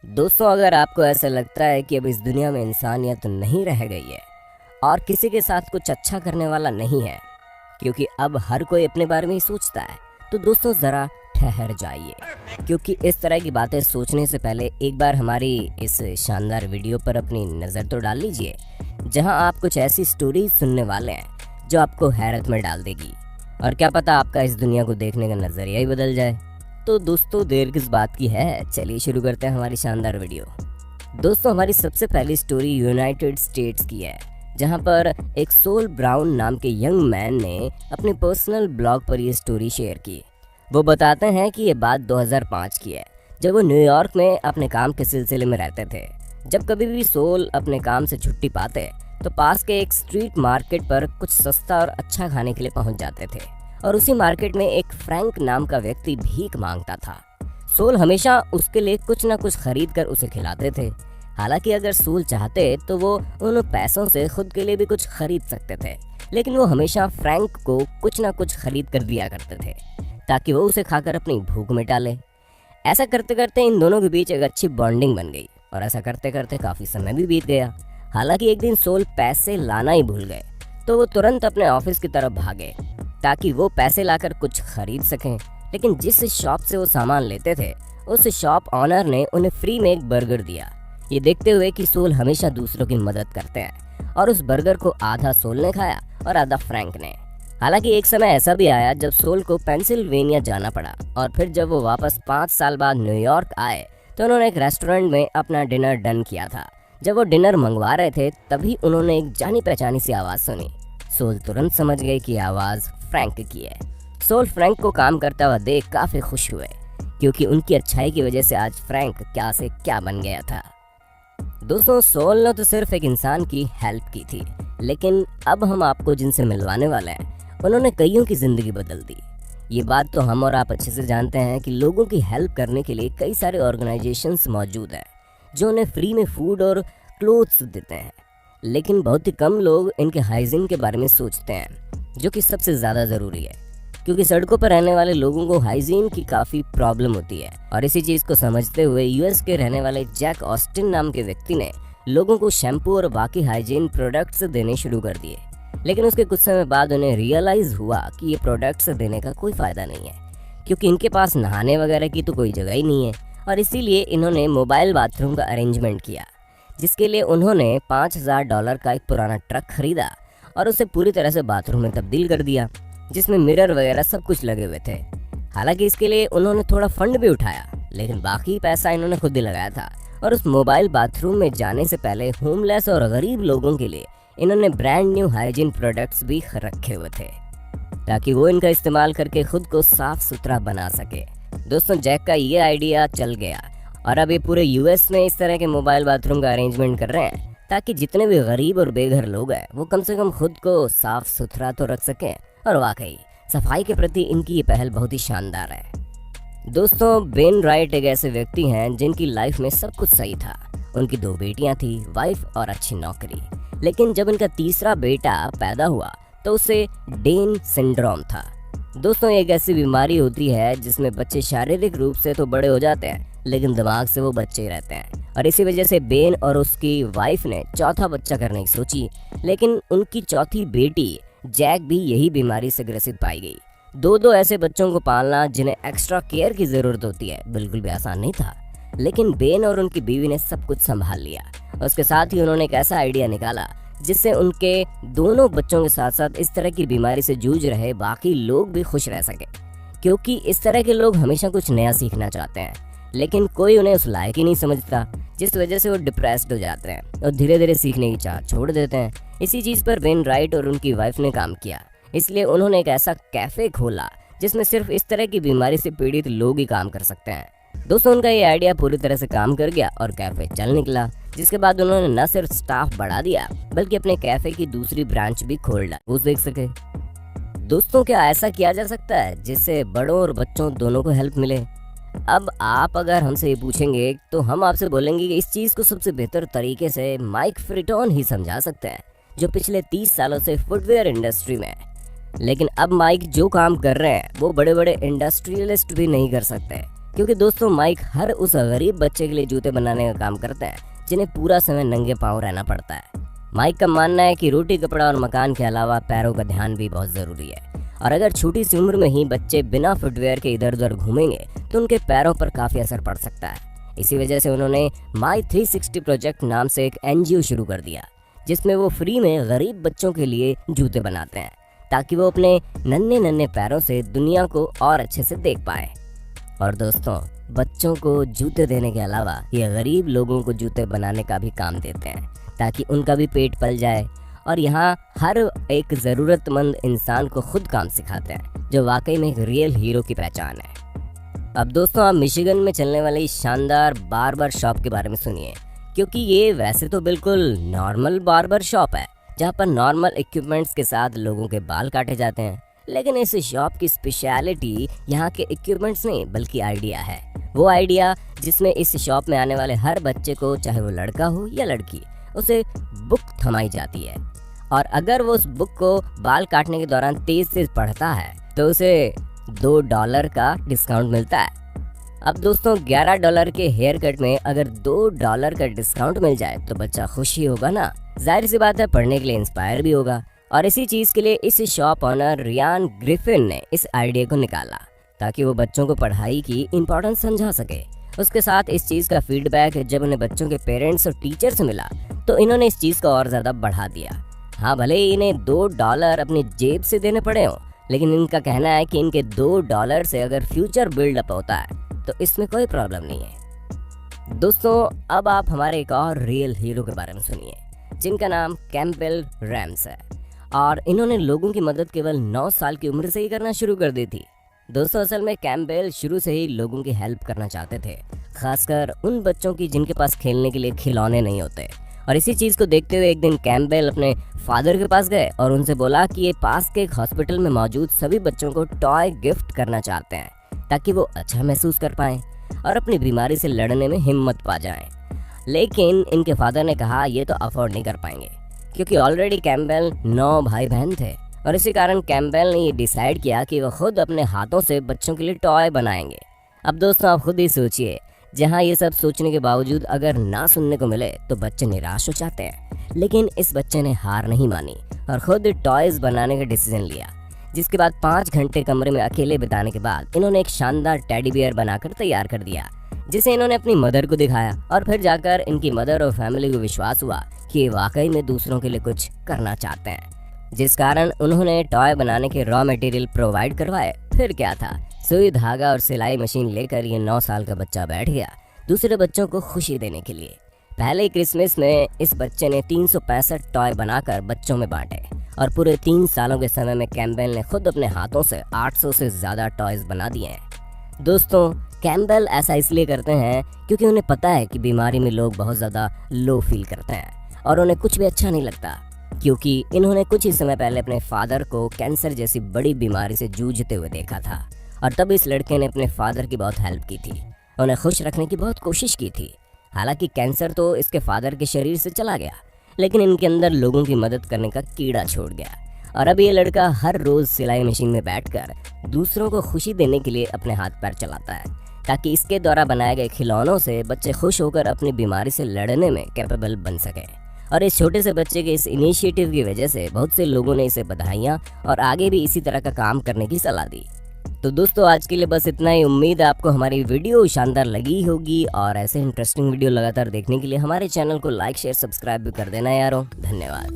दोस्तों, अगर आपको ऐसा लगता है कि अब इस दुनिया में इंसानियत नहीं रह गई है और किसी के साथ कुछ अच्छा करने वाला नहीं है, क्योंकि अब हर कोई अपने बारे में ही सोचता है, तो दोस्तों ज़रा ठहर जाइए, क्योंकि इस तरह की बातें सोचने से पहले एक बार हमारी इस शानदार वीडियो पर अपनी नज़र तो डाल लीजिए, जहां आप कुछ ऐसी स्टोरी सुनने वाले हैं जो आपको हैरत में डाल देगी। और क्या पता आपका इस दुनिया को देखने का नज़रिया ही बदल जाए। तो दोस्तों, देर किस बात की है, चलिए शुरू करते हैं हमारी शानदार वीडियो। दोस्तों, हमारी सबसे पहली स्टोरी यूनाइटेड स्टेट्स की है, जहां पर एक सोल ब्राउन नाम के यंग मैन ने अपने पर्सनल ब्लॉग पर ये स्टोरी शेयर की। वो बताते हैं कि ये बात 2005 की है, जब वो न्यूयॉर्क में अपने काम के सिलसिले में रहते थे। जब कभी भी सोल अपने काम से छुट्टी पाते तो पास के एक स्ट्रीट मार्केट पर कुछ सस्ता और अच्छा खाने के लिए पहुंच जाते थे, और उसी मार्केट में एक फ्रैंक नाम का व्यक्ति भीख मांगता था। सोल हमेशा उसके लिए कुछ न कुछ खरीद कर उसे खिलाते थे। हालांकि अगर सोल चाहते तो वो उन पैसों से खुद के लिए भी कुछ खरीद सकते थे, लेकिन वो हमेशा फ्रैंक को कुछ न कुछ खरीद कर दिया करते थे ताकि वो उसे खाकर अपनी भूख मिटा ले। ऐसा करते करते इन दोनों के बीच एक अच्छी बॉन्डिंग बन गई, और ऐसा करते करते काफी समय भी बीत गया। हालांकि एक दिन सोल पैसे लाना ही भूल गए, तो वो तुरंत अपने ऑफिस की तरफ भागे ताकि वो पैसे लाकर कुछ खरीद सकें। लेकिन जिस शॉप से वो सामान लेते थे, उस शॉप ऑनर ने उन्हें फ्री में एक बर्गर दिया। ये देखते हुए कि सोल हमेशा दूसरों की मदद करते हैं, और उस बर्गर को आधा सोल ने खाया और आधा फ्रैंक ने। हालांकि एक समय ऐसा भी आया जब सोल को पेंसिल्वेनिया जाना पड़ा, और फिर जब वो वापस 5 साल बाद न्यूयॉर्क आए तो उन्होंने एक रेस्टोरेंट में अपना डिनर डन किया था। जब वो डिनर मंगवा रहे थे, तभी उन्होंने एक जानी पहचानी सी आवाज़ सुनी। सोल तुरंत समझ गए कि आवाज़ फ्रैंक की है। सोल फ्रैंक को काम करता हुआ देख काफ़ी खुश हुए, क्योंकि उनकी अच्छाई की वजह से आज फ्रैंक क्या से क्या बन गया था। दोस्तों, सोल ने तो सिर्फ एक इंसान की हेल्प की थी, लेकिन अब हम आपको जिनसे मिलवाने वाले हैं, उन्होंने कईयों की ज़िंदगी बदल दी। ये बात तो हम और आप अच्छे से जानते हैं कि लोगों की हेल्प करने के लिए कई सारे ऑर्गेनाइजेशंस मौजूद हैं जो उन्हें फ्री में फूड और क्लोथ्स देते हैं, लेकिन बहुत ही कम लोग इनके हाइजीन के बारे में सोचते हैं, जो कि सबसे ज़्यादा ज़रूरी है, क्योंकि सड़कों पर रहने वाले लोगों को हाइजीन की काफ़ी प्रॉब्लम होती है। और इसी चीज़ को समझते हुए यूएस के रहने वाले जैक ऑस्टिन नाम के व्यक्ति ने लोगों को शैम्पू और बाकी हाइजीन प्रोडक्ट्स देने शुरू कर दिए। लेकिन उसके कुछ समय बाद उन्हें रियलाइज़ हुआ कि ये प्रोडक्ट्स देने का कोई फ़ायदा नहीं है, क्योंकि इनके पास नहाने वगैरह की तो कोई जगह ही नहीं है। और इसीलिए इन्होंने मोबाइल बाथरूम का अरेंजमेंट किया, जिसके लिए उन्होंने $5000 का एक पुराना ट्रक खरीदा और उसे पूरी तरह से बाथरूम में तब्दील कर दिया, जिसमें मिरर वगैरह सब कुछ लगे हुए थे। हालांकि इसके लिए उन्होंने थोड़ा फंड भी उठाया, लेकिन बाकी पैसा इन्होंने खुद ही लगाया था। और उस मोबाइल बाथरूम में जाने से पहले होमलेस और गरीब लोगों के लिए इन्होंने ब्रांड न्यू हाइजीन प्रोडक्ट्स भी रखे हुए थे, ताकि वो इनका इस्तेमाल करके खुद को साफ सुथरा बना सके। दोस्तों, जैक का ये आइडिया चल गया, और अब ये पूरे यूएस में इस तरह के मोबाइल बाथरूम का अरेंजमेंट कर रहे हैं, ताकि जितने भी गरीब और बेघर लोग हैं वो कम से कम खुद को साफ सुथरा तो रख सकें। और वाकई सफाई के प्रति इनकी ये पहल बहुत ही शानदार है। दोस्तों, बेन राइट एक ऐसे व्यक्ति हैं जिनकी लाइफ में सब कुछ सही था। उनकी 2 बेटियां थी, वाइफ और अच्छी नौकरी। लेकिन जब इनका तीसरा बेटा पैदा हुआ तो उसे डेन सिंड्रोम था। दोस्तों, एक ऐसी बीमारी होती है जिसमें बच्चे शारीरिक रूप से तो बड़े हो जाते हैं, लेकिन दिमाग से वो बच्चे ही रहते हैं। और इसी वजह से बेन और उसकी वाइफ ने चौथा बच्चा करने की सोची, लेकिन उनकी चौथी बेटी जैक भी यही बीमारी से ग्रसित पाई गई। दो ऐसे बच्चों को पालना जिन्हें एक्स्ट्रा केयर की ज़रूरत होती है, बिल्कुल भी आसान नहीं था। लेकिन बेन और उनकी बीवी ने सब कुछ संभाल लिया। उसके साथ ही उन्होंने एक ऐसा आइडिया निकाला जिससे उनके दोनों बच्चों के साथ साथ इस तरह की बीमारी से जूझ रहे बाकी लोग भी खुश रह सके, क्योंकि इस तरह के लोग हमेशा कुछ नया सीखना चाहते हैं, लेकिन कोई उन्हें उस लायक ही नहीं समझता, जिस वजह से वो डिप्रेस्ड हो जाते हैं और धीरे धीरे सीखने की चाह छोड़ देते हैं। इसी चीज़ पर बेन राइट और उनकी वाइफ ने काम किया, इसलिए उन्होंने एक ऐसा कैफ़े खोला जिसमें सिर्फ इस तरह की बीमारी से पीड़ित लोग ही काम कर सकते हैं। दोस्तों, उनका ये आइडिया पूरी तरह से काम कर गया और कैफ़े चल निकला, जिसके बाद उन्होंने न सिर्फ स्टाफ बढ़ा दिया, बल्कि अपने कैफ़े की दूसरी ब्रांच भी खोल डाली, वो देख सके। दोस्तों, क्या ऐसा किया जा सकता है जिससे बड़ों और बच्चों दोनों को हेल्प मिले? अब आप अगर हमसे ये पूछेंगे तो हम आपसे बोलेंगे कि इस चीज़ को सबसे बेहतर तरीके से माइक फ्रिटोन ही समझा सकते हैं, जो पिछले 30 सालों से फुटवेयर इंडस्ट्री में है। लेकिन अब माइक जो काम कर रहे हैं वो बड़े बड़े इंडस्ट्रियलिस्ट भी नहीं कर सकते, क्योंकि दोस्तों माइक हर उस गरीब बच्चे के लिए जूते बनाने का काम करते हैं जिन्हें पूरा समय नंगे पांव रहना पड़ता है। माइक का मानना है कि रोटी, कपड़ा और मकान के अलावा पैरों का ध्यान भी बहुत जरूरी है, और अगर छोटी सी उम्र में ही बच्चे बिना फुटवेयर के इधर उधर घूमेंगे तो उनके पैरों पर काफी असर पड़ सकता है। इसी वजह से उन्होंने माई 360 प्रोजेक्ट नाम से एक NGO शुरू कर दिया, जिसमें वो फ्री में गरीब बच्चों के लिए जूते बनाते हैं ताकि वो अपने नन्हे नन्हे पैरों से दुनिया को और अच्छे से देख पाए। और दोस्तों, बच्चों को जूते देने के अलावा ये गरीब लोगों को जूते बनाने का भी काम देते हैं ताकि उनका भी पेट पल जाए, और यहाँ हर एक ज़रूरतमंद इंसान को खुद काम सिखाते हैं, जो वाकई में एक रियल हीरो की पहचान है। अब दोस्तों, आप मिशिगन में चलने वाली शानदार बार्बर शॉप के बारे में सुनिए, क्योंकि ये वैसे तो बिल्कुल नॉर्मल बार्बर शॉप है जहाँ पर नॉर्मल इक्विपमेंट्स के साथ लोगों के बाल काटे जाते हैं, लेकिन इस शॉप की स्पेशलिटी यहाँ के इक्विपमेंट्स नहीं बल्कि आइडिया है। वो आइडिया जिसमें इस शॉप में आने वाले हर बच्चे को, चाहे वो लड़का हो या लड़की, उसे बुक थमाई जाती है, और अगर वो उस बुक को बाल काटने के दौरान तेज से पढ़ता है तो उसे $2 का डिस्काउंट मिलता है। अब दोस्तों, $11 के हेयर कट में अगर $2 का डिस्काउंट मिल जाए तो बच्चा खुश ही होगा ना। जाहिर सी बात है, पढ़ने के लिए इंस्पायर भी होगा, और इसी चीज के लिए इस शॉप ऑनर रियान ग्रिफिन ने इस आइडिया को निकाला ताकि वो बच्चों को पढ़ाई की इम्पोर्टेंस समझा सके। उसके साथ इस चीज का फीडबैक जब उन्हें बच्चों के पेरेंट्स और टीचर से मिला तो इन्होंने इस चीज को और ज्यादा बढ़ा दिया। हाँ, भले ही इन्हें $2 अपनी जेब से देने पड़े हों, लेकिन इनका कहना है कि इनके $2 से अगर फ्यूचर बिल्डअप होता है तो इसमें कोई प्रॉब्लम नहीं है। दोस्तों, अब आप हमारे एक और रियल हीरो के बारे में सुनिए, जिनका नाम कैम्पबेल रैम्स है, और इन्होंने लोगों की मदद केवल 9 साल की उम्र से ही करना शुरू कर दी थी। दोस्तों, असल में कैम्पबेल शुरू से ही लोगों की हेल्प करना चाहते थे, खासकर उन बच्चों की जिनके पास खेलने के लिए खिलौने नहीं होते। और इसी चीज को देखते हुए एक दिन कैम्पबेल अपने फादर के पास गए और उनसे बोला कि ये पास के एक हॉस्पिटल में मौजूद सभी बच्चों को टॉय गिफ्ट करना चाहते हैं ताकि वो अच्छा महसूस कर पाएं और अपनी बीमारी से लड़ने में हिम्मत पा जाएं। लेकिन इनके फादर ने कहा ये तो अफोर्ड नहीं कर पाएंगे, क्योंकि ऑलरेडी कैम्पबेल 9 भाई बहन थे, और इसी कारण कैम्पबेल ने ये डिसाइड किया कि वो खुद अपने हाथों से बच्चों के लिए टॉय बनाएंगे। अब दोस्तों, आप खुद ही सोचिए, जहाँ ये सब सोचने के बावजूद अगर ना सुनने को मिले तो बच्चे निराश हो जाते हैं, लेकिन इस बच्चे ने हार नहीं मानी और खुद टॉयज बनाने का डिसीजन लिया, जिसके बाद 5 घंटे कमरे में अकेले बिताने के बाद इन्होंने एक शानदार टेडी बियर बनाकर तैयार कर दिया, जिसे इन्होंने अपनी मदर को दिखाया, और फिर जाकर इनकी मदर और फैमिली को विश्वास हुआ कि ये वाकई में दूसरों के लिए कुछ करना चाहते हैं, जिस कारण उन्होंने टॉय बनाने के रॉ मटेरियल प्रोवाइड करवाए। फिर क्या था, सुई, धागा और सिलाई मशीन लेकर ये 9 साल का बच्चा बैठ गया दूसरे बच्चों को खुशी देने के लिए। पहले क्रिसमस में इस बच्चे ने 365 टॉय बनाकर बच्चों में बांटे, और पूरे 3 सालों के समय में कैम्पबेल ने खुद अपने हाथों से 800 से ज्यादा टॉयज बना दिए हैं। दोस्तों, कैम्पबेल ऐसा इसलिए करते हैं क्योंकि उन्हें पता है कि बीमारी में लोग बहुत ज्यादा लो फील करते हैं और उन्हें कुछ भी अच्छा नहीं लगता, क्योंकि इन्होंने कुछ ही समय पहले अपने फादर को कैंसर जैसी बड़ी बीमारी से जूझते हुए देखा था, और तब इस लड़के ने अपने फादर की बहुत हेल्प की थी, उन्हें खुश रखने की बहुत कोशिश की थी। हालांकि कैंसर तो इसके फादर के शरीर से चला गया, लेकिन इनके अंदर लोगों की मदद करने का कीड़ा छोड़ गया, और अब ये लड़का हर रोज सिलाई मशीन में बैठकर दूसरों को खुशी देने के लिए अपने हाथ पैर चलाता है, ताकि इसके द्वारा बनाए गए खिलौनों से बच्चे खुश होकर अपनी बीमारी से लड़ने में कैपेबल बन सके। और इस छोटे से बच्चे के इस इनिशिएटिव की वजह से बहुत से लोगों ने इसे बधाइयाँ और आगे भी इसी तरह का काम करने की सलाह दी। तो दोस्तों, आज के लिए बस इतना ही। उम्मीद है आपको हमारी वीडियो शानदार लगी होगी, और ऐसे इंटरेस्टिंग वीडियो लगातार देखने के लिए हमारे चैनल को लाइक, शेयर, सब्सक्राइब भी कर देना यारों। धन्यवाद।